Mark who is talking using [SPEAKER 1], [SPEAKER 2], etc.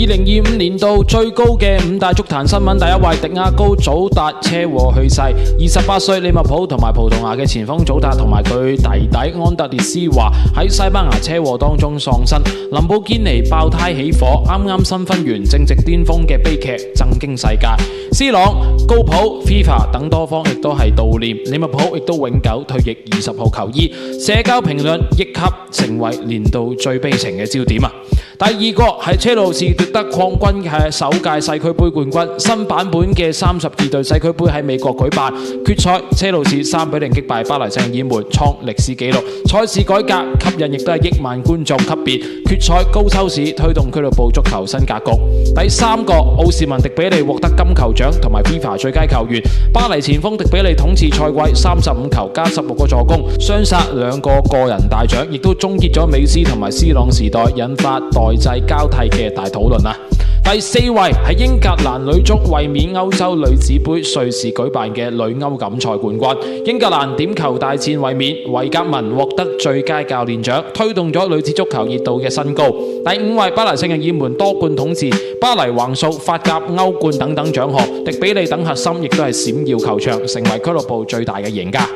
[SPEAKER 1] 2025年度最高嘅5大足壇新聞，第一位迪亞高祖達車禍去世。28歲利物浦同埋葡萄牙嘅前鋒祖達同埋佢弟弟安德烈斯華喺西班牙車禍當中喪生。林寶堅尼爆胎起火，啱啱新婚完正值巔峰嘅悲劇震驚世界。C 朗、高普、FIFA 等多方亦都係悼念，利物浦亦都永久退役20號球衣。社交評論亦級成為年度最悲情嘅焦點啊！第二個係車路士奪得礦軍嘅首屆世俱杯冠軍，新版本嘅32隊世俱杯喺美國舉辦，決賽車路士3-0擊敗巴黎聖日耳門，創歷史紀錄。賽事改革吸引亦都係億萬觀眾級別，決賽高收視推動俱樂部足球新格局。第三個，奧士文迪比利獲得金球獎同埋 FIFA 最佳球員，巴黎前鋒迪比利統治賽季35球加16個助攻，雙殺2個個人大獎，亦都終結咗美斯同埋 C 朗時代，引發代際交替嘅大討論啊！第四位係英格蘭女足衛冕歐洲女子杯瑞士舉辦嘅女歐錦賽冠軍，英格蘭點球大戰衛冕，維格文獲得最佳教練獎，推動咗女子足球熱度嘅新高。第五位巴黎聖日耳門多冠統治，巴黎橫掃法甲、歐冠等等獎項，迪比利等核心亦都係閃耀球場，成為俱樂部最大嘅贏家。